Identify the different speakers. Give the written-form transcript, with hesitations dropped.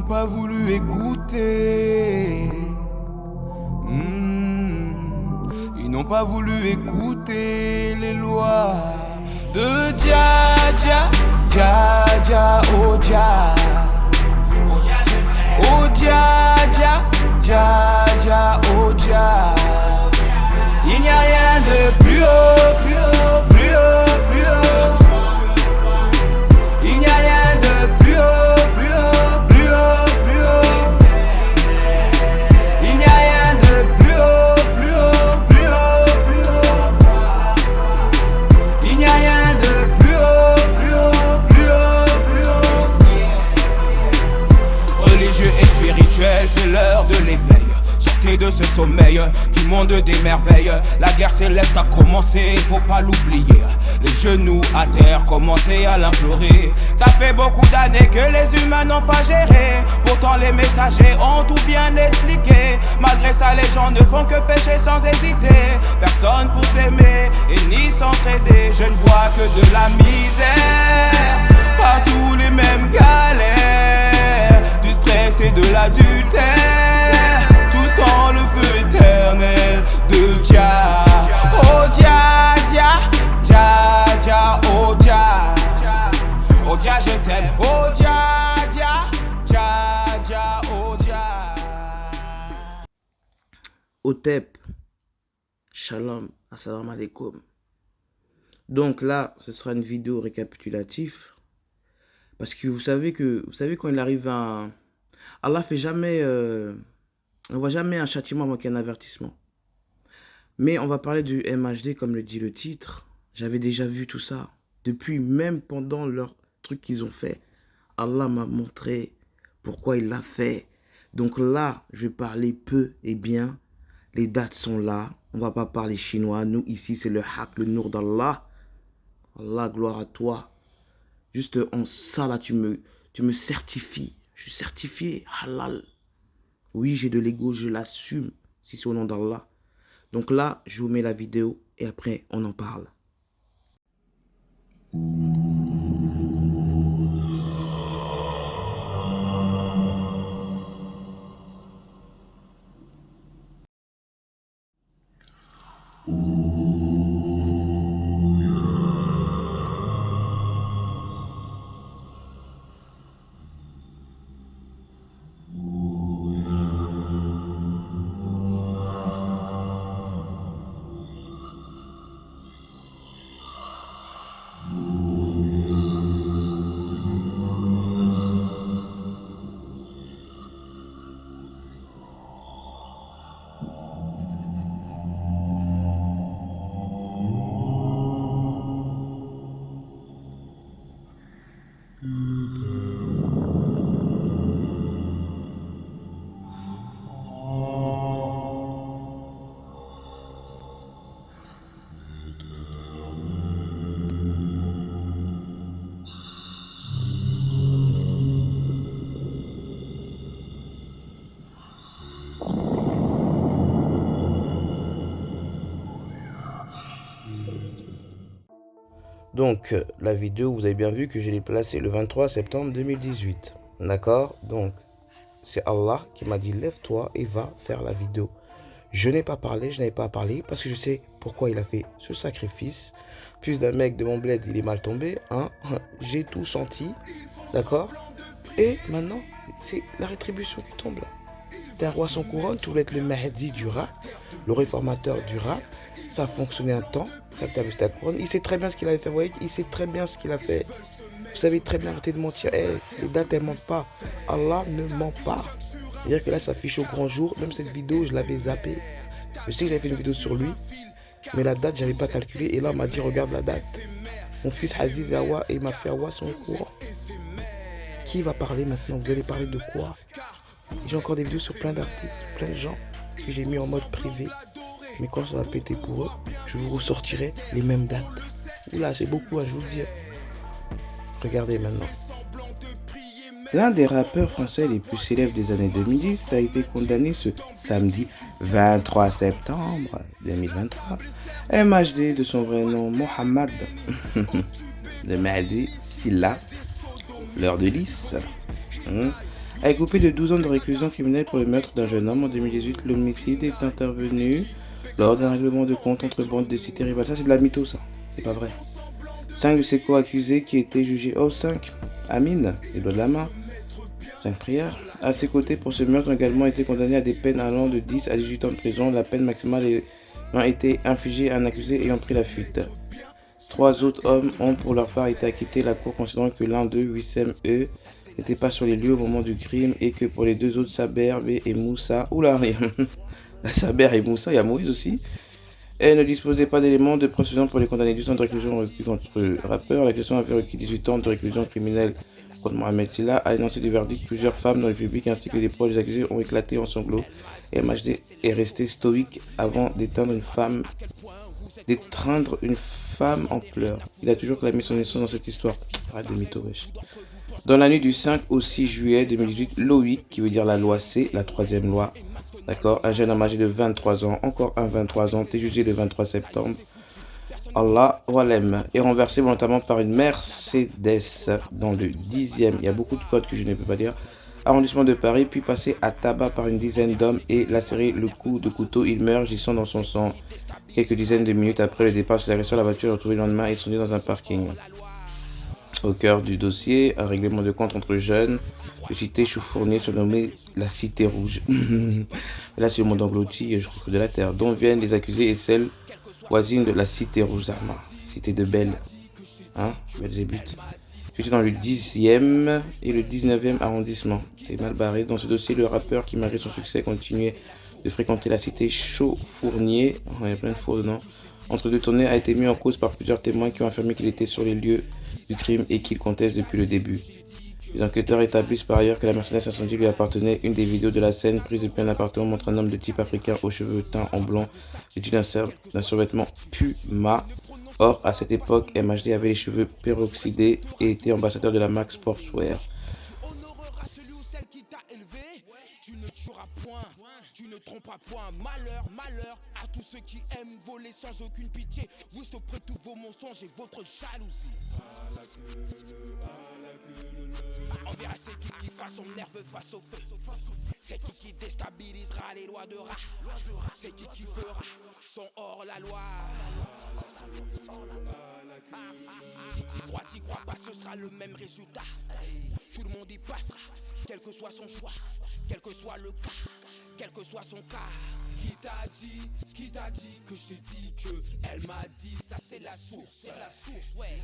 Speaker 1: pas voulu écouter. Ils n'ont pas voulu écouter les lois de Dja Dja, Dja Dja, oh Dja. Oh Dja Dja, Dja Dja, oh Dja. Il n'y a rien de plus haut, plus haut, plus haut, plus haut. Il n'y a rien de plus haut, plus haut, plus haut, plus haut. Il n'y a rien de plus haut, plus haut, plus haut, plus haut. Il n'y a rien de plus haut, plus haut, plus haut, plus haut. Religieux et spirituel, c'est l'heure de l'éveil. Sortez de ce sommeil, du monde des merveilles. La guerre céleste a commencé, faut pas l'oublier. Les genoux à terre, commencez à l'implorer. Ça fait beaucoup d'années que les humains n'ont pas géré. Pourtant les messagers ont tout bien expliqué. Malgré ça les gens ne font que pécher sans hésiter. Personne pour s'aimer et ni s'entraider. Je ne vois que de la misère, partout les mêmes galères. Du stress et de l'adultère, tous dans le feu éternel de Dja. Oh Dja Dja, Dja Dja, oh Dja. Oh Dja je t'aime, oh Dja Dja, Dja Dja, oh Dja.
Speaker 2: Otep, shalom, assalamu alaikum. Donc là, ce sera une vidéo récapitulative. Parce que vous savez quand il arrive un... Allah fait jamais... on voit jamais un châtiment avant qu'il y ait un avertissement. Mais on va parler du MHD comme le dit le titre. J'avais déjà vu tout ça. Depuis, même pendant leur truc qu'ils ont fait. Allah m'a montré pourquoi il l'a fait. Donc là, je vais parler peu et bien. Les dates sont là. On va pas parler chinois. Nous, ici, c'est le haq, le nour d'Allah. Allah, gloire à toi. Juste en ça, là, tu me certifies. Je suis certifié. Halal. Oui, j'ai de l'ego, je l'assume. Si c'est au nom d'Allah. Donc là, je vous mets la vidéo et après, on en parle. Donc, la vidéo, vous avez bien vu que je l'ai placée le 23 septembre 2018. D'accord? Donc, c'est Allah qui m'a dit, lève-toi et va faire la vidéo. Je n'ai pas parlé, je n'avais pas parlé parce que je sais pourquoi il a fait ce sacrifice. Plus d'un mec de mon bled, il est mal tombé. Hein? J'ai tout senti. D'accord? Et maintenant, c'est la rétribution qui tombe là. T'es un roi sans couronne, tu voulais être le Mahdi du rap, le réformateur du rap. Ça a fonctionné un temps, ça t'a vu ta couronne. Il sait très bien ce qu'il avait fait, vous voyez, il sait très bien ce qu'il a fait. Vous savez très bien, arrêtez de mentir. Les dates, elles mentent pas. Allah ne ment pas. C'est-à-dire que là, ça affiche au grand jour. Même cette vidéo, je l'avais zappée. Je sais que j'avais fait une vidéo sur lui, mais la date, j'avais pas calculé. Et là, on m'a dit, regarde la date. Mon fils Aziz Awa et ma fille Awa sont au courant. Qui va parler maintenant? Vous allez parler de quoi? J'ai encore des vidéos sur plein d'artistes, plein de gens que j'ai mis en mode privé. Mais quand ça va péter pour eux, je vous ressortirai les mêmes dates. Oula, c'est beaucoup, je vous le dis. Regardez maintenant. L'un des rappeurs français les plus célèbres des années 2010 a été condamné ce samedi 23 septembre 2023. MHD, de son vrai nom Mohamed le Mahdi Silla, l'heure de lys, est coupé de 12 ans de réclusion criminelle pour le meurtre d'un jeune homme. En 2018, l'homicide est intervenu lors d'un règlement de compte entre bandes de cités rivales. Ça, c'est de la mytho, ça. C'est pas vrai. 5 de ses co-accusés qui étaient jugés. Oh, 5. Amine, les doigts de la main. 5 prières. À ses côtés, pour ce meurtre, ont également été condamnés à des peines allant de 10 à 18 ans de prison. La peine maximale a été infligée à un accusé ayant pris la fuite. 3 autres hommes ont pour leur part été acquittés, la cour considérant que l'un d'eux, Wissem E, n'était pas sur les lieux au moment du crime et que pour les 2 autres, Saber B et Moussa, Saber et Moussa, il y a Moïse aussi, et ne disposait pas d'éléments de preuve suffisants pour les condamner. 12 ans de réclusion requis contre le rappeur. La question avait requis 18 ans de réclusion criminelle contre Mohamed Silla. À l'énoncé du verdict, plusieurs femmes dans le public ainsi que des proches des accusés ont éclaté en sanglots. Et MHD est resté stoïque avant d'éteindre une femme en pleurs. Il a toujours clamé son innocence dans cette histoire. Arrête de mytho, wesh. Dans la nuit du 5 au 6 juillet 2018, Loïc, qui veut dire la loi C, la troisième loi, d'accord, un jeune homme âgé de 23 ans, encore un 23 ans, était jugé le 23 septembre. Allah Walem est renversé volontairement par une Mercedes dans le 10e, il y a beaucoup de codes que je ne peux pas dire, arrondissement de Paris, puis passé à tabac par une dizaine d'hommes et lacéré le cou de couteau. Il meurt gisant dans son sang. Quelques dizaines de minutes après le départ de ses agresseurs, la voiture est retrouvée le lendemain et sondée dans un parking. Au cœur du dossier, un règlement de compte entre jeunes de cité Chou-Fournier, surnommée la Cité Rouge. Là, c'est le monde englouti, je trouve, de la terre, dont viennent les accusés et celles voisines de la Cité Rouge d'Arma, cité de Belle, Belzébuth. Situé dans le 10e et le 19e arrondissement. C'est mal barré. Dans ce dossier, le rappeur qui, malgré son succès, continuait de fréquenter la cité Chaux-Fournier, il y a plein de faux dedans, entre 2 tournées, a été mis en cause par plusieurs témoins qui ont affirmé qu'il était sur les lieux du crime et qu'il conteste depuis le début. Les enquêteurs établissent par ailleurs que la Mercedes incendie lui appartenait. Une des vidéos de la scène prise depuis un appartement montre un homme de type africain aux cheveux teints en blanc, vêtu d'un survêtement Puma. Or, à cette époque, MHD avait les cheveux peroxydés et était ambassadeur de la marque Sportswear.
Speaker 1: Tu ne tueras point, tu ne tromperas point. Malheur, malheur à tous ceux qui aiment voler sans aucune pitié. Vous stopperez tous vos mensonges et votre jalousie. On verra c'est qui fera son nerveux face au feu. C'est qui déstabilisera les lois de rat. C'est qui fera son hors la loi. Si tu crois pas, ce sera le même résultat. Tout le monde y passera, quel que soit son choix, quel que soit le cas, quel que soit son cas. Qui t'a dit que je t'ai dit que elle m'a dit ça c'est la source, ouais.